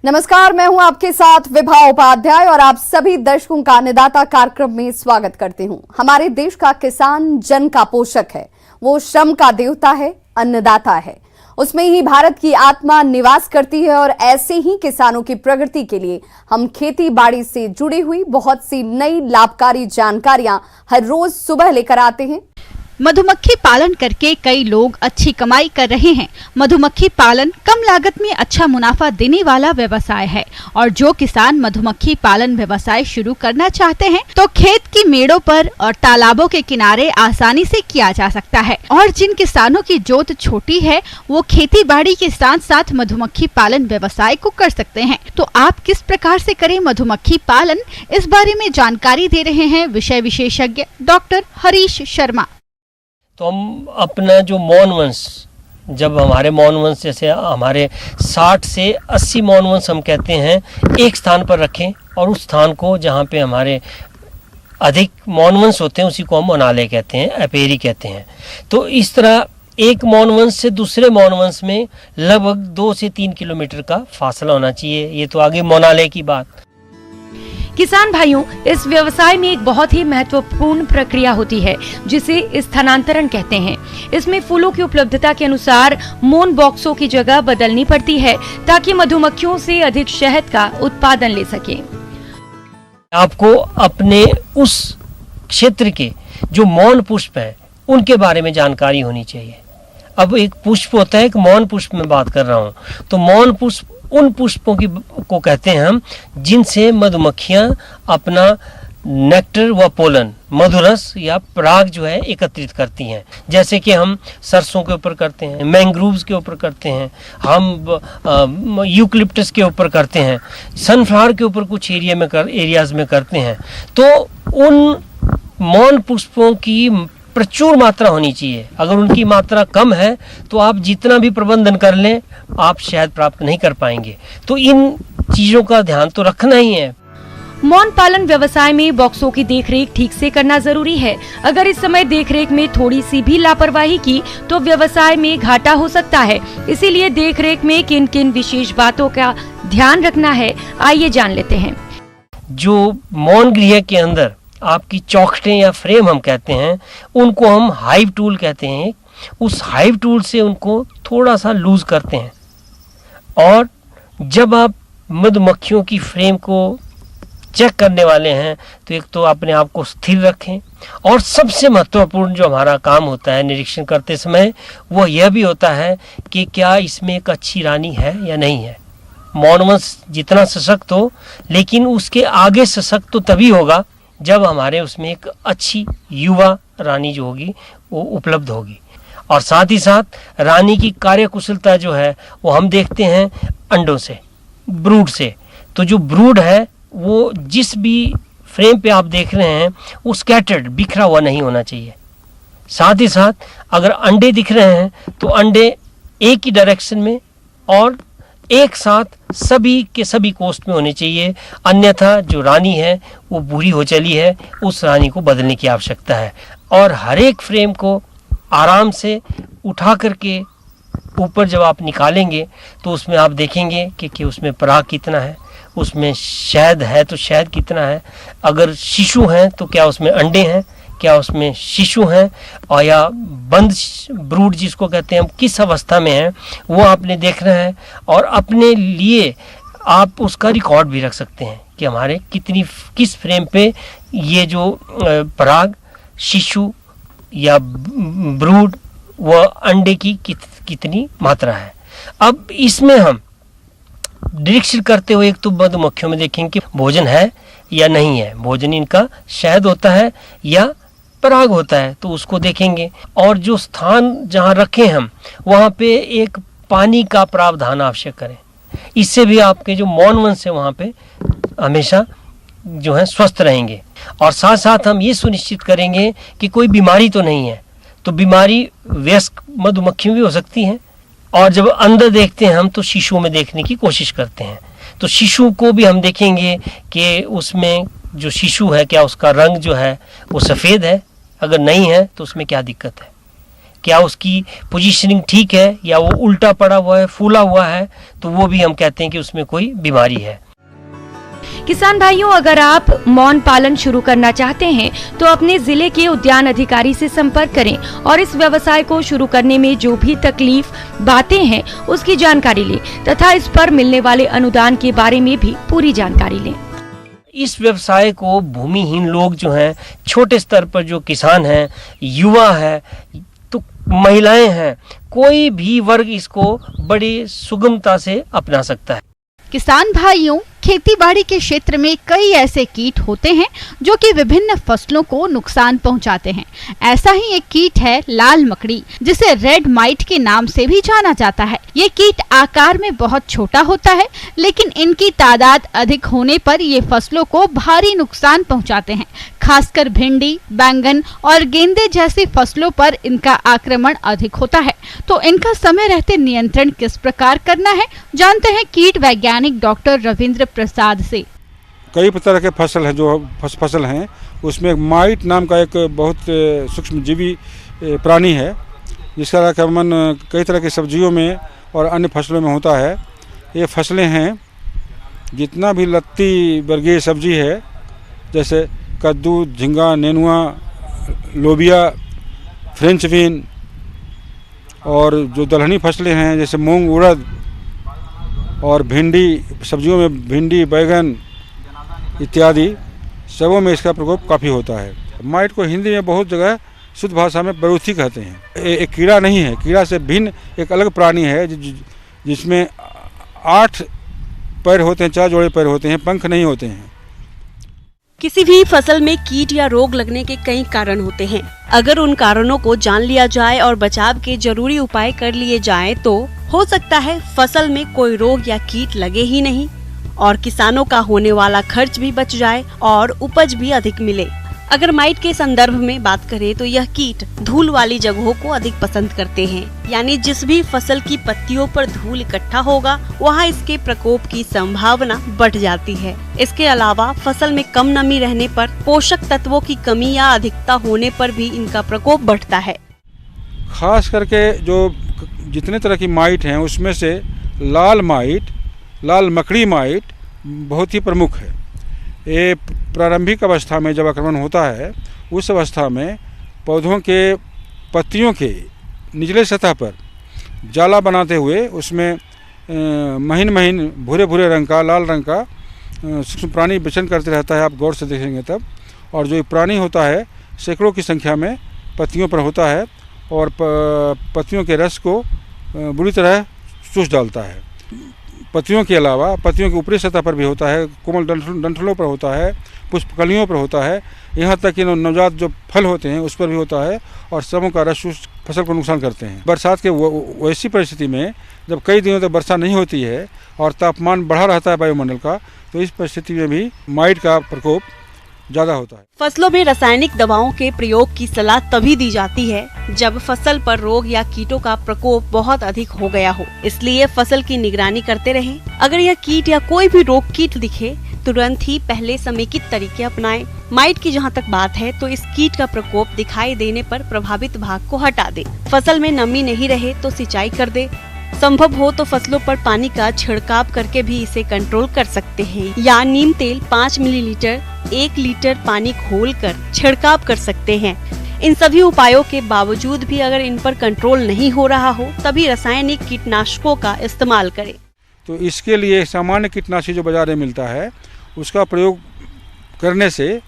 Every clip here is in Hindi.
नमस्कार, मैं हूं आपके साथ विभा उपाध्याय और आप सभी दर्शकों का अन्नदाता कार्यक्रम में स्वागत करती हूं। हमारे देश का किसान जन का पोषक है, वो श्रम का देवता है, अन्नदाता है। उसमें ही भारत की आत्मा निवास करती है और ऐसे ही किसानों की प्रगति के लिए हम खेती बाड़ी से जुड़ी हुई बहुत सी नई लाभकारी जानकारियां हर रोज सुबह लेकर आते हैं। मधुमक्खी पालन करके कई लोग अच्छी कमाई कर रहे हैं। मधुमक्खी पालन कम लागत में अच्छा मुनाफा देने वाला व्यवसाय है और जो किसान मधुमक्खी पालन व्यवसाय शुरू करना चाहते हैं तो खेत की मेड़ों पर और तालाबों के किनारे आसानी से किया जा सकता है। और जिन किसानों की जोत छोटी है वो खेती बाड़ी के साथ साथ मधुमक्खी पालन व्यवसाय को कर सकते हैं। तो आप किस प्रकार से करें मधुमक्खी पालन, इस बारे में जानकारी दे रहे हैं विषय विशेषज्ञ डॉक्टर हरीश शर्मा। तो हम अपना जो मौन वंश, जब हमारे मौन वंश जैसे हमारे 60 से 80 मौन वंश हम कहते हैं, एक स्थान पर रखें और उस स्थान को जहाँ पे हमारे अधिक मौन वंश होते हैं उसी को हम अनालय कहते हैं, एपेरी कहते हैं। तो इस तरह एक मौन वंश से दूसरे मौन वंश में लगभग 2 से 3 किलोमीटर का फासला होना चाहिए। ये तो आगे मौनालय की बात। किसान भाइयों, इस व्यवसाय में एक बहुत ही महत्वपूर्ण प्रक्रिया होती है जिसे स्थानांतरण कहते हैं। इसमें फूलों की उपलब्धता के अनुसार मौन बॉक्सों की जगह बदलनी पड़ती है ताकि मधुमक्खियों से अधिक शहद का उत्पादन ले सके। आपको अपने उस क्षेत्र के जो मौन पुष्प हैं उनके बारे में जानकारी होनी चाहिए। अब एक पुष्प होता है, एक मौन पुष्प में बात कर रहा हूँ। तो मौन पुष्प उन पुष्पों को कहते हैं हम जिनसे मधुमक्खियां अपना नेक्टर व पोलन, मधुरस या पराग जो है एकत्रित करती हैं। जैसे कि हम सरसों के ऊपर करते हैं, मैंग्रोव्स के ऊपर करते हैं, हम यूकलिप्टस के ऊपर करते हैं, सनफ्लावर के ऊपर कुछ एरियाज में करते हैं। तो उन मौन पुष्पों की प्रचुर मात्रा होनी चाहिए। अगर उनकी मात्रा कम है तो आप जितना भी प्रबंधन कर लें आप शहद प्राप्त नहीं कर पाएंगे। तो इन चीजों का ध्यान तो रखना ही है। मौन पालन व्यवसाय में बॉक्सों की देखरेख ठीक से करना जरूरी है। अगर इस समय देखरेख में थोड़ी सी भी लापरवाही की तो व्यवसाय में घाटा हो सकता है। इसीलिए देखरेख में किन किन विशेष बातों का ध्यान रखना है, आइए जान लेते हैं। जो मौन गृह के अंदर आपकी चौखटें या फ्रेम हम कहते हैं, उनको हम हाइव टूल कहते हैं। उस हाइव टूल से उनको थोड़ा सा लूज करते हैं और जब आप मधुमक्खियों की फ्रेम को चेक करने वाले हैं तो एक तो अपने आप को स्थिर रखें और सबसे महत्वपूर्ण जो हमारा काम होता है निरीक्षण करते समय वो यह भी होता है कि क्या इसमें एक अच्छी रानी है या नहीं है। मौन वंश जितना सशक्त हो, लेकिन उसके आगे सशक्त तो तभी होगा जब हमारे उसमें एक अच्छी युवा रानी जो होगी वो उपलब्ध होगी। और साथ ही साथ रानी की कार्यकुशलता जो है वो हम देखते हैं अंडों से, ब्रूड से। तो जो ब्रूड है वो जिस भी फ्रेम पे आप देख रहे हैं वो स्कैटर्ड, बिखरा हुआ नहीं होना चाहिए। साथ ही साथ अगर अंडे दिख रहे हैं तो अंडे एक ही डायरेक्शन में और एक साथ सभी के सभी कोस्ट में होने चाहिए। अन्यथा जो रानी है वो बूढ़ी हो चली है, उस रानी को बदलने की आवश्यकता है। और हर एक फ्रेम को आराम से उठा करके ऊपर जब आप निकालेंगे तो उसमें आप देखेंगे कि उसमें पराग कितना है, उसमें शहद है तो शहद कितना है, अगर शिशु हैं तो क्या उसमें अंडे हैं, क्या उसमें शिशु हैं, और या बंद ब्रूड जिसको कहते हैं हम किस अवस्था में है वो आपने देखना है। और अपने लिए आप उसका रिकॉर्ड भी रख सकते हैं कि हमारे किस फ्रेम पे ये जो पराग, शिशु या ब्रूड व अंडे की कितनी मात्रा है। अब इसमें हम निरीक्षण करते हुए एक तो मधुमक्खियों में देखेंगे कि भोजन है या नहीं है, भोजन इनका शहद होता है या पराग होता है, तो उसको देखेंगे। और जो स्थान जहाँ रखें हम वहाँ पे एक पानी का प्रावधान आवश्यक करें। इससे भी आपके जो मौन वंश है वहाँ पे हमेशा जो है स्वस्थ रहेंगे। और साथ साथ हम ये सुनिश्चित करेंगे कि कोई बीमारी तो नहीं है। तो बीमारी वयस्क मधुमक्खियों भी हो सकती हैं और जब अंदर देखते हैं हम तो शिशुओं में देखने की कोशिश करते हैं। तो शिशु को भी हम देखेंगे कि उसमें जो शिशु है क्या उसका रंग जो है वो सफ़ेद है, अगर नहीं है तो उसमें क्या दिक्कत है। क्या उसकी पोजीशनिंग ठीक है या वो उल्टा पड़ा हुआ है, फूला हुआ है, तो वो भी हम कहते हैं कि उसमें कोई बीमारी है। किसान भाइयों, अगर आप मौन पालन शुरू करना चाहते हैं तो अपने जिले के उद्यान अधिकारी से संपर्क करें और इस व्यवसाय को शुरू करने में जो भी तकलीफ बातें हैं उसकी जानकारी लें तथा इस पर मिलने वाले अनुदान के बारे में भी पूरी जानकारी लें। इस व्यवसाय को भूमिहीन लोग जो हैं, छोटे स्तर पर जो किसान हैं, युवा है, तो महिलाएं हैं, कोई भी वर्ग इसको बड़ी सुगमता से अपना सकता है। किसान भाइयों, खेतीबाड़ी के क्षेत्र में कई ऐसे कीट होते हैं जो कि विभिन्न फसलों को नुकसान पहुंचाते हैं। ऐसा ही एक कीट है लाल मकड़ी, जिसे रेड माइट के नाम से भी जाना जाता है। ये कीट आकार में बहुत छोटा होता है, लेकिन इनकी तादाद अधिक होने पर ये फसलों को भारी नुकसान पहुंचाते हैं। खासकर भिंडी, बैंगन और गेंदे जैसी फसलों पर इनका आक्रमण अधिक होता है। तो इनका समय रहते नियंत्रण किस प्रकार करना है, जानते हैं कीट वैज्ञानिक डॉक्टर रविंद्र प्रसाद से। कई तरह के फसल है, जो फसल हैं उसमें माइट नाम का एक बहुत सूक्ष्म जीवी प्राणी है, जिसका आक्रमण कई तरह की सब्जियों में और अन्य फसलों में होता है। ये फसलें हैं, जितना भी लत्ती वर्गीय सब्जी है, जैसे कद्दू, झींगा, नेनुआ, लोबिया, फ्रेंच बीन, और जो दलहनी फसलें हैं जैसे मूंग, उड़द, और भिंडी, सब्जियों में भिंडी, बैगन इत्यादि सबों में इसका प्रकोप काफ़ी होता है। माइट को हिंदी में बहुत जगह शुद्ध भाषा में बरूथी कहते हैं। एक कीड़ा नहीं है, कीड़ा से भिन्न एक अलग प्राणी है जिसमें 8 पैर होते हैं, 4 जोड़े पैर होते हैं, पंख नहीं होते हैं। किसी भी फसल में कीट या रोग लगने के कई कारण होते हैं। अगर उन कारणों को जान लिया जाए और बचाव के जरूरी उपाय कर लिए जाएं, तो हो सकता है फसल में कोई रोग या कीट लगे ही नहीं और किसानों का होने वाला खर्च भी बच जाए और उपज भी अधिक मिले। अगर माइट के संदर्भ में बात करें तो यह कीट धूल वाली जगहों को अधिक पसंद करते हैं, यानी जिस भी फसल की पत्तियों पर धूल इकट्ठा होगा वहाँ इसके प्रकोप की संभावना बढ़ जाती है। इसके अलावा फसल में कम नमी रहने पर, पोषक तत्वों की कमी या अधिकता होने पर भी इनका प्रकोप बढ़ता है। खास करके जो जितने तरह की माइट हैं उसमें से लाल माइट, लाल मकड़ी माइट बहुत ही प्रमुख है। ये प्रारंभिक अवस्था में जब आक्रमण होता है, उस अवस्था में पौधों के पत्तियों के निचले सतह पर जाला बनाते हुए उसमें महीन महीन भूरे भूरे रंग का, लाल रंग का सूक्ष्म प्राणी विचरण करते रहता है। आप गौर से देखेंगे तब, और जो प्राणी होता है सैकड़ों की संख्या में पत्तियों पर होता है और पत्तियों के रस को बुरी तरह चूस डालता है। पत्तियों के अलावा पत्तियों की ऊपरी सतह पर भी होता है, कोमल डंठलों पर होता है, पुष्पकलियों पर होता है, यहाँ तक कि नवजात जो फल होते हैं उस पर भी होता है, और सबों का रस चूस फसल को नुकसान करते हैं। बरसात के वैसी परिस्थिति में जब कई दिनों तक वर्षा नहीं होती है और तापमान बढ़ा रहता है वायुमंडल का, तो इस परिस्थिति में भी माइट का प्रकोप ज्यादा होता है। फसलों में रासायनिक दवाओं के प्रयोग की सलाह तभी दी जाती है जब फसल पर रोग या कीटों का प्रकोप बहुत अधिक हो गया हो, इसलिए फसल की निगरानी करते रहें। अगर यह कीट या कोई भी रोग कीट दिखे, तुरंत ही पहले समेकित तरीके अपनाएं। माइट की जहाँ तक बात है तो इस कीट का प्रकोप दिखाई देने पर प्रभावित भाग को हटा दे। फसल में नमी नहीं रहे तो सिंचाई कर दे। संभव हो तो फसलों पर पानी का छिड़काव करके भी इसे कंट्रोल कर सकते हैं, या नीम तेल 5 मिलीलीटर 1 लीटर पानी घोलकर छिड़काव कर सकते हैं। इन सभी उपायों के बावजूद भी अगर इन पर कंट्रोल नहीं हो रहा हो, तभी रासायनिक कीटनाशकों का इस्तेमाल करें। तो इसके लिए सामान्य कीटनाशी जो बाजार में मिलता है उसका प्रयोग करने से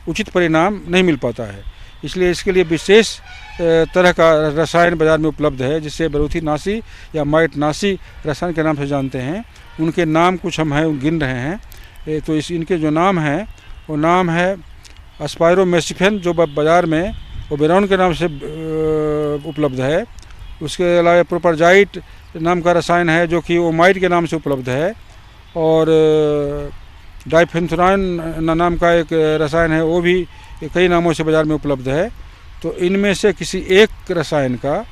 उचित परिणाम नहीं मिल पाता है, इसलिए इसके लिए विशेष तरह का रसायन बाजार में उपलब्ध है, जिससे बरूथी नाशी या माइट नाशी रसायन के नाम से जानते हैं। उनके नाम कुछ हम हैं गिन रहे हैं। तो इनके जो नाम हैं वो नाम है स्पायरोमेसिफेन, जो बाज़ार में ओबेरॉन के नाम से उपलब्ध है। उसके अलावा प्रोपरजाइट नाम का रसायन है जो कि ओमाइट के नाम से उपलब्ध है, और डाइफेंथुरान नाम का एक रसायन है, वो भी कई नामों से बाज़ार में उपलब्ध है। तो इनमें से किसी एक रसायन का,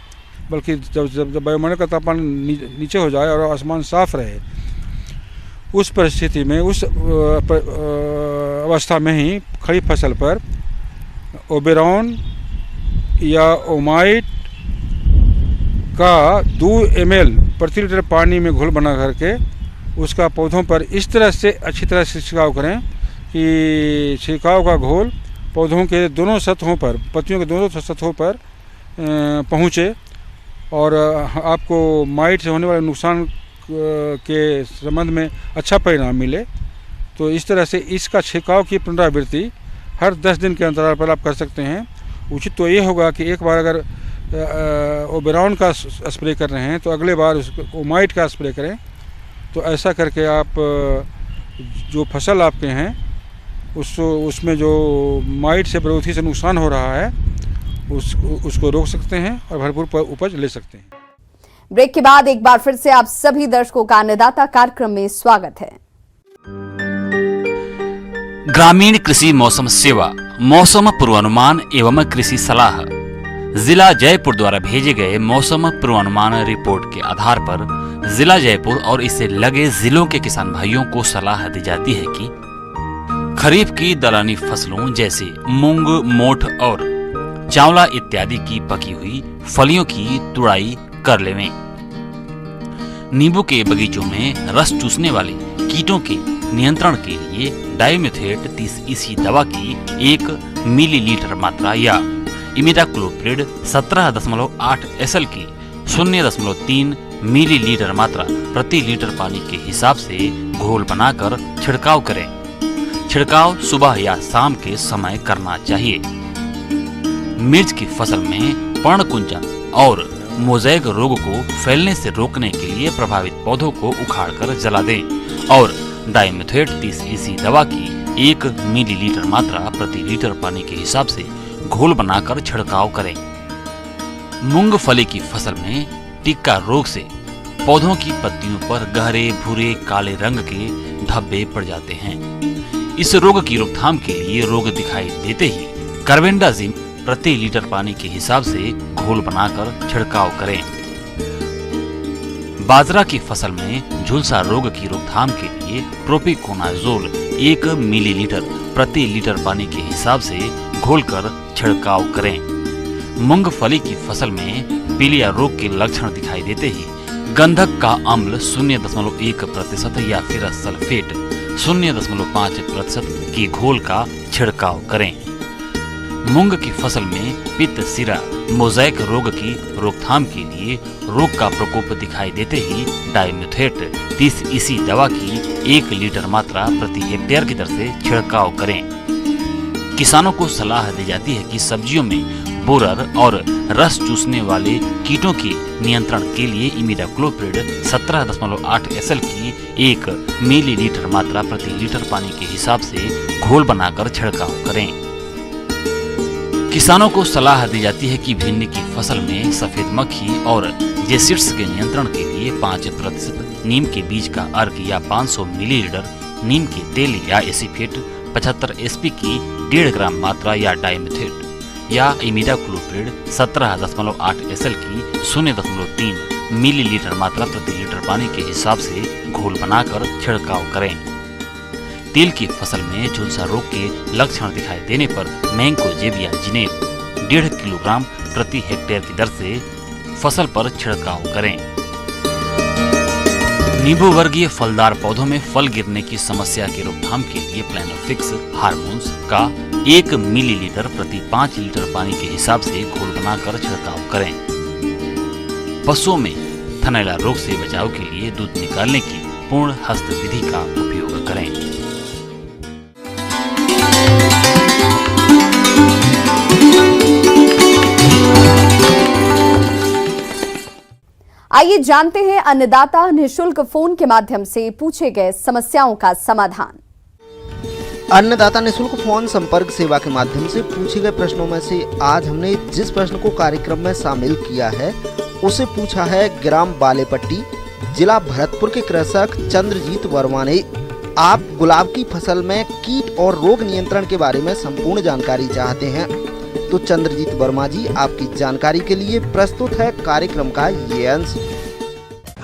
बल्कि जब वायुमंडल का तापमान नीचे हो जाए और आसमान साफ रहे, उस परिस्थिति में, उस अवस्था में ही खड़ी फसल पर ओबेरॉन या ओमाइट का 2 ml प्रति लीटर पानी में घोल बना करके उसका पौधों पर इस तरह से अच्छी तरह से छिड़काव करें कि छिड़काव का घोल पौधों के दोनों सतहों पर, पत्तियों के दोनों सतहों पर पहुँचे और आपको माइट से होने वाले नुकसान के संबंध में अच्छा परिणाम मिले। तो इस तरह से इसका छिड़काव की पुनरावृत्ति हर 10 दिन के अंतराल पर आप कर सकते हैं। उचित तो ये होगा कि एक बार अगर ओबेरॉन का स्प्रे कर रहे हैं तो अगले बार उसको माइट का स्प्रे करें। तो ऐसा करके आप जो फसल आपके हैं उसमें जो माइट से प्रवृत्ति से नुकसान हो रहा है उसको रोक सकते हैं और भरपूर उपज ले सकते हैं। ब्रेक के बाद एक बार फिर से आप सभी दर्शकों का अन्नदाता कार्यक्रम में स्वागत है। ग्रामीण कृषि मौसम सेवा, मौसम पूर्वानुमान एवं कृषि सलाह। जिला जयपुर द्वारा भेजे गए मौसम पूर्वानुमान रिपोर्ट के आधार पर जिला जयपुर और इससे लगे जिलों के किसान भाइयों को सलाह दी जाती है कि खरीफ की दलहनी फसलों जैसे मूंग, मोठ और चावला इत्यादि की पकी हुई फलियों की तुड़ाई कर लेवें। नींबू के बगीचों में रस चूसने वाले कीटों के नियंत्रण के लिए डाइमेथोएट 30 दवा की 1 मिलीलीटर मात्रा या इमिडाक्लोप्रिड 17.8 SL की 0.3 मिलीलीटर मात्रा प्रति लीटर पानी के हिसाब से घोल बनाकर छिड़काव करें। छिड़काव सुबह या शाम के समय करना चाहिए। मिर्च की फसल में पर्णकुंचन और मोज़ेक रोग को फैलने से रोकने के लिए प्रभावित पौधों को उखाड़कर जला दें और डाइमेथोएट 30 दवा की 1 मिलीलीटर मात्रा प्रति लीटर पानी के हिसाब से घोल बनाकर छिड़काव करें। मूंगफली की फसल में टिक्का रोग से पौधों की पत्तियों पर गहरे भूरे काले रंग के धब्बे पड़ जाते हैं। इस रोग की रोकथाम के लिए रोग दिखाई देते ही कार्बेंडाजिम प्रति लीटर पानी के हिसाब से घोल बनाकर छिड़काव करें। बाजरा की फसल में झुलसा रोग की रोकथाम के लिए प्रोपिकोनाजोल 1 मिलीलीटर प्रति लीटर पानी के हिसाब से घोलकर छिड़काव करें। मूंगफली की फसल में पीलिया रोग के लक्षण दिखाई देते ही गंधक का अम्ल 0.1% या फिर सल्फेट 0.5% की घोल का छिड़काव करें। मूंग की फसल में पित्त सिरा मोज़ेक रोग की रोकथाम के लिए रोग का प्रकोप दिखाई देते ही डाइमेथोएट 30 दवा की 1 लीटर मात्रा प्रति हेक्टेयर की दर से छिड़काव करें। किसानों को सलाह दी जाती है कि सब्जियों में बोरर और रस चूसने वाले कीटों के नियंत्रण के लिए इमिडाक्लोप्रिड 17.8 SL की 1 मिलीलीटर मात्रा प्रति लीटर पानी के हिसाब से घोल बनाकर छिड़काव करें। किसानों को सलाह दी जाती है कि भिंडी की फसल में सफेद मक्खी और जेसिड्स के नियंत्रण के लिए 5% नीम के बीज का अर्क या 500 मिलीलीटर नीम के तेल या एसीफेट 75 SP की 1.5 ग्राम मात्रा या डाइमेथोएट या इमिडाक्लोप्रिड 17.8 SL की 0.3 मिलीलीटर मात्रा प्रति लीटर पानी के हिसाब से घोल बनाकर छिड़काव करें। तिल की फसल में झुलसा रोग के लक्षण दिखाई देने पर मैंकोजेब या जिनेब 1.5 किलोग्राम प्रति हेक्टेयर की दर से फसल पर छिड़काव करें। नींबू वर्गीय फलदार पौधों में फल गिरने की समस्या की रोकथाम के लिए प्लानोफिक्स हार्मोन्स का 1 मिलीलीटर प्रति 5 लीटर पानी के हिसाब से घोल बनाकर छिड़काव करें। पशुओं में थनैला रोग से बचाव के लिए दूध निकालने की पूर्ण हस्त विधि का उपयोग करें। आइए जानते हैं अन्नदाता निःशुल्क फोन के माध्यम से पूछे गए समस्याओं का समाधान। अन्नदाता निःशुल्क फोन संपर्क सेवा के माध्यम से पूछे गए प्रश्नों में से आज हमने जिस प्रश्न को कार्यक्रम में शामिल किया है उसे पूछा है ग्राम बालेपट्टी, जिला भरतपुर के कृषक चंद्रजीत वर्मा ने। आप गुलाब की फसल में कीट और रोग नियंत्रण के बारे में संपूर्ण जानकारी चाहते हैं तो चंद्रजीत वर्मा जी आपकी जानकारी के लिए प्रस्तुत है कार्यक्रम का ये अंश।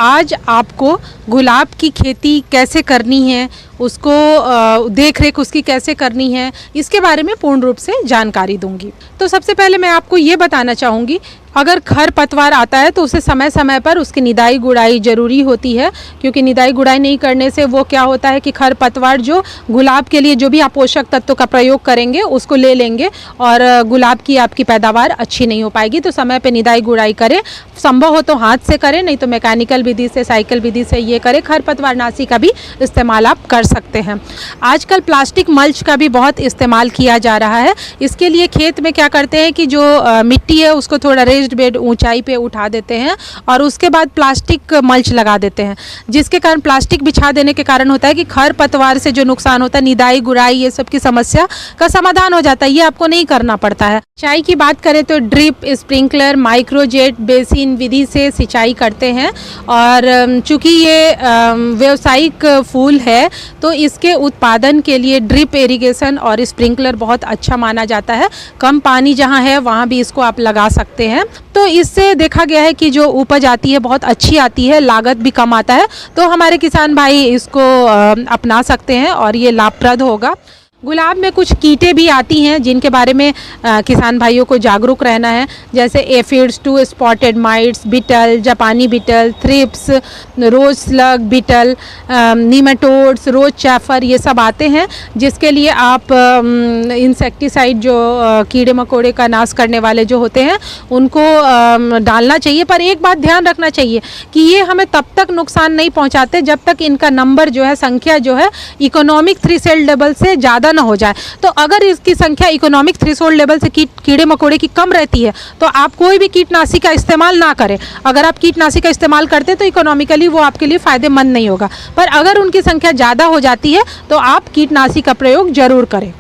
आज आपको गुलाब की खेती कैसे करनी है, उसको देखरेख उसकी कैसे करनी है, इसके बारे में पूर्ण रूप से जानकारी दूंगी। तो सबसे पहले मैं आपको ये बताना चाहूँगी अगर खर पतवार आता है तो उसे समय समय पर उसकी निदाई गुड़ाई जरूरी होती है, क्योंकि निदाई गुड़ाई नहीं करने से वो क्या होता है कि खर पतवार जो गुलाब के लिए जो भी आप पोषक तत्वों का प्रयोग करेंगे उसको ले लेंगे और गुलाब की आपकी पैदावार अच्छी नहीं हो पाएगी। तो समय पे निदाई गुड़ाई करें, संभव हो तो हाथ से करें, नहीं तो मैकेनिकल विधि से, साइकिल विधि से ये करें। खरपतवार नाशी का भी इस्तेमाल आप कर सकते हैं। आजकल प्लास्टिक मल्च का भी बहुत इस्तेमाल किया जा रहा है। इसके लिए खेत में क्या करते हैं कि जो मिट्टी है उसको थोड़ा रेज्ड बेड ऊंचाई पे उठा देते हैं और उसके बाद प्लास्टिक मल्च लगा देते हैं, जिसके कारण प्लास्टिक बिछा देने के कारण होता है कि खरपतवार से जो नुकसान होता है, निदाई गुड़ाई ये सब की समस्या का समाधान हो जाता है। ये आपको नहीं करना पड़ता है। सिंचाई की बात करें तो ड्रिप, स्प्रिंकलर, माइक्रोजेट, बेसिन विधि से सिंचाई करते हैं और चूंकि ये व्यावसायिक फूल है तो इसके उत्पादन के लिए ड्रिप इरिगेशन और स्प्रिंकलर बहुत अच्छा माना जाता है। कम पानी जहाँ है वहाँ भी इसको आप लगा सकते हैं। तो इससे देखा गया है कि जो उपज आती है बहुत अच्छी आती है, लागत भी कम आता है। तो हमारे किसान भाई इसको अपना सकते हैं और ये लाभप्रद होगा। गुलाब में कुछ कीटे भी आती हैं जिनके बारे में किसान भाइयों को जागरूक रहना है, जैसे एफिड्स, 2 स्पॉटेड माइट्स, बीटल, जापानी बीटल, थ्रिप्स, रोज स्लग बीटल, नीमेटोड्स, रोज चैफर, ये सब आते हैं जिसके लिए आप इंसेक्टिसाइड जो कीड़े मकोड़े का नाश करने वाले जो होते हैं उनको डालना चाहिए। पर एक बात ध्यान रखना चाहिए कि ये हमें तब तक नुकसान नहीं पहुंचाते जब तक इनका नंबर जो है, संख्या जो है इकोनॉमिक थ्रेशोल्ड लेवल से ज़्यादा न हो जाए। तो अगर इसकी संख्या इकोनॉमिक थ्रेशोल्ड लेवल से कीड़े मकोड़े की कम रहती है तो आप कोई भी कीटनाशी का इस्तेमाल ना करें। अगर आप कीटनाशी का इस्तेमाल करते हैं तो इकोनॉमिकली वो आपके लिए फ़ायदेमंद नहीं होगा, पर अगर उनकी संख्या ज़्यादा हो जाती है तो आप कीटनाशी का प्रयोग जरूर करें।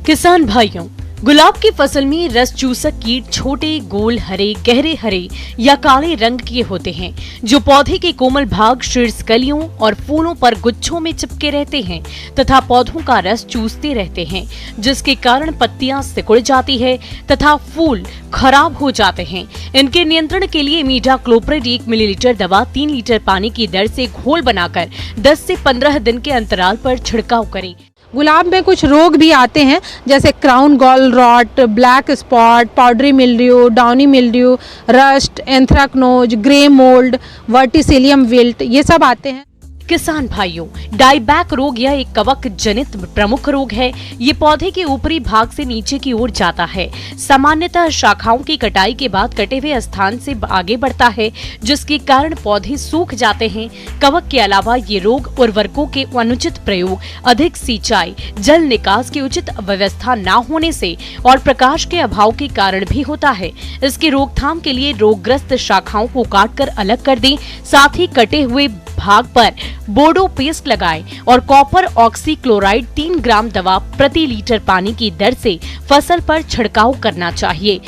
किसान भाइयों, गुलाब की फसल में रस चूसक कीट छोटे, गोल, हरे, गहरे हरे या काले रंग के होते हैं जो पौधे के कोमल भाग, शीर्ष कलियों और फूलों पर गुच्छों में चिपके रहते हैं तथा पौधों का रस चूसते रहते हैं, जिसके कारण पत्तियां सिकुड़ जाती है तथा फूल खराब हो जाते हैं। इनके नियंत्रण के लिए इमिडाक्लोप्रिड 1 मिलीलीटर दवा 3 लीटर पानी की दर से घोल बनाकर 10 से 15 दिन के अंतराल पर छिड़काव करें। गुलाब में कुछ रोग भी आते हैं जैसे crown gall rot, black spot, powdery mildew, downy mildew, rust, anthracnose, grey mould, verticillium wilt, ये सब आते हैं। किसान भाइयों, डाईबैक रोग यह एक कवक जनित प्रमुख रोग है। ये पौधे के ऊपरी भाग से नीचे की ओर जाता है। सामान्यतः शाखाओं की कटाई के बाद कटे हुए स्थान से आगे बढ़ता है, जिसके कारण पौधे सूख जाते हैं। कवक के अलावा ये रोग उर्वरकों के अनुचित प्रयोग, अधिक सिंचाई, जल निकास की उचित व्यवस्था न होने से और प्रकाश के अभाव के कारण भी होता है। इसकी रोकथाम के लिए रोगग्रस्त शाखाओं को काटकर अलग कर दें, साथ ही कटे हुए भाग पर बोडो पेस्ट लगाएं और कॉपर ऑक्सीक्लोराइड 3 ग्राम दवा प्रति लीटर पानी की दर से फसल पर छिड़काव करना चाहिए।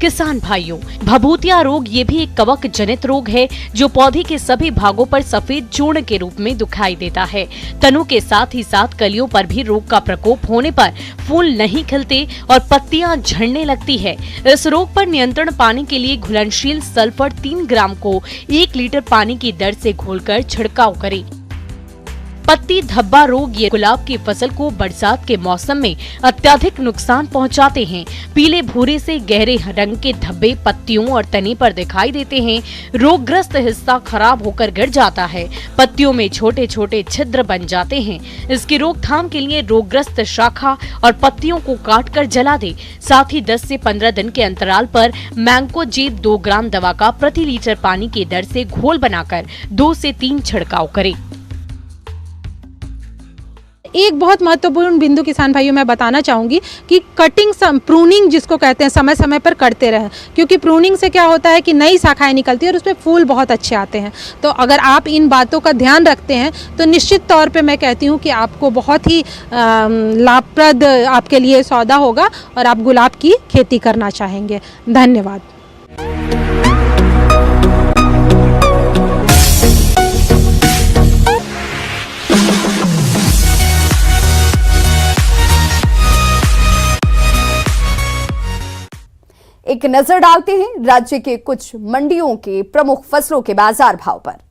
किसान भाइयों, भभूतिया रोग ये भी एक कवक जनित रोग है जो पौधे के सभी भागों पर सफेद चूर्ण के रूप में दिखाई देता है। तनों के साथ ही साथ कलियों पर भी रोग का प्रकोप होने पर फूल नहीं खिलते और पत्तियां झड़ने लगती है। इस रोग पर नियंत्रण पाने के लिए घुलनशील सल्फर 3 ग्राम को 1 लीटर पानी की दर से घोलकर छिड़काव करें। पत्ती धब्बा रोग ये गुलाब की फसल को बरसात के मौसम में अत्यधिक नुकसान पहुंचाते हैं। पीले भूरे से गहरे रंग के धब्बे पत्तियों और तने पर दिखाई देते हैं। रोगग्रस्त हिस्सा खराब होकर गिर जाता है। पत्तियों में छोटे छोटे छिद्र बन जाते हैं। इसकी रोकथाम के लिए रोगग्रस्त शाखा और पत्तियों को काटकर जला दे। साथ ही 10 से 15 दिन के अंतराल पर मैंकोजेब 2 ग्राम दवा का प्रति लीटर पानी की दर से घोल बनाकर 2 से 3 छिड़काव करें। एक बहुत महत्वपूर्ण बिंदु किसान भाइयों मैं बताना चाहूँगी कि कटिंग, प्रूनिंग जिसको कहते हैं, समय समय पर करते रहें, क्योंकि प्रूनिंग से क्या होता है कि नई शाखाएं निकलती है और उसमें फूल बहुत अच्छे आते हैं। तो अगर आप इन बातों का ध्यान रखते हैं तो निश्चित तौर पे मैं कहती हूँ कि आपको बहुत ही लाभप्रद आपके लिए सौदा होगा और आप गुलाब की खेती करना चाहेंगे। धन्यवाद। एक नजर डालते हैं राज्य के कुछ मंडियों के प्रमुख फसलों के बाजार भाव पर।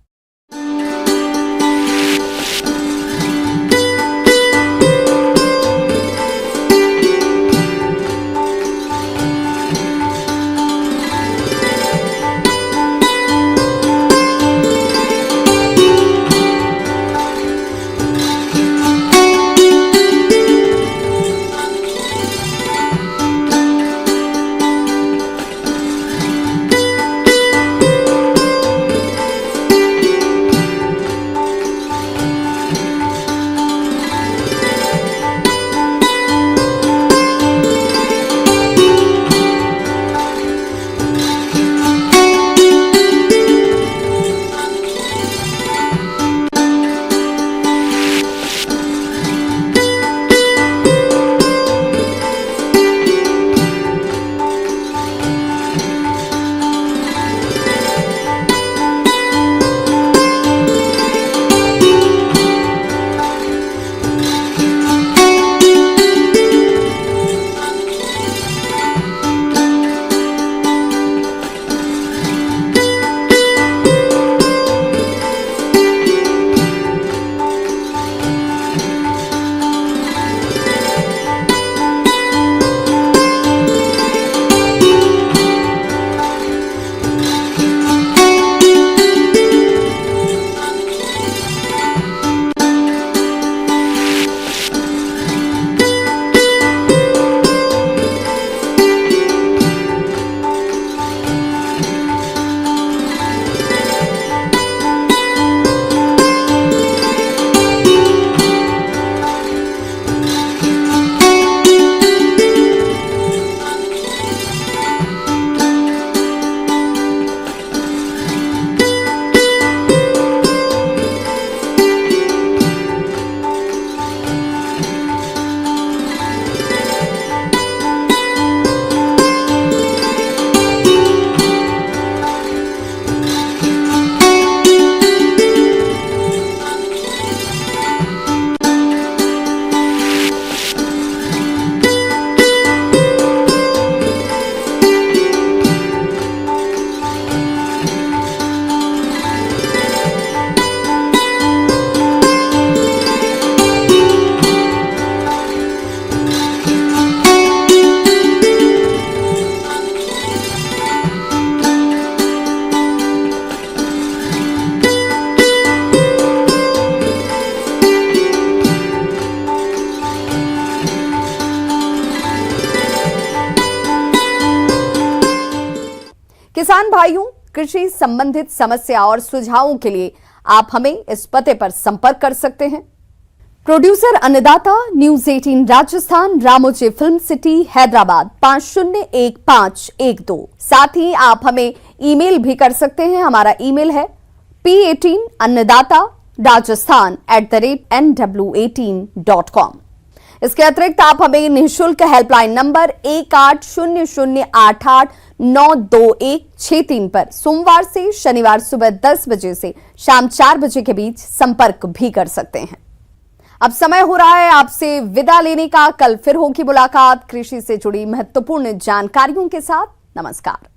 किसान भाइयों, कृषि संबंधित समस्या और सुझावों के लिए आप हमें इस पते पर संपर्क कर सकते हैं। प्रोड्यूसर अन्नदाता, news 18 Rajasthan, Ramoji film city, Hyderabad 501512। साथ ही आप हमें ईमेल भी कर सकते हैं। हमारा ईमेल है p18annadaata@nw18.com। इसके अतिरिक्त आप हमें निःशुल्क हेल्पलाइन नंबर 1800889216 पर सोमवार से शनिवार सुबह 10 बजे से शाम 4 बजे के बीच संपर्क भी कर सकते हैं। अब समय हो रहा है आपसे विदा लेने का। कल फिर होगी मुलाकात कृषि से जुड़ी महत्वपूर्ण जानकारियों के साथ। नमस्कार।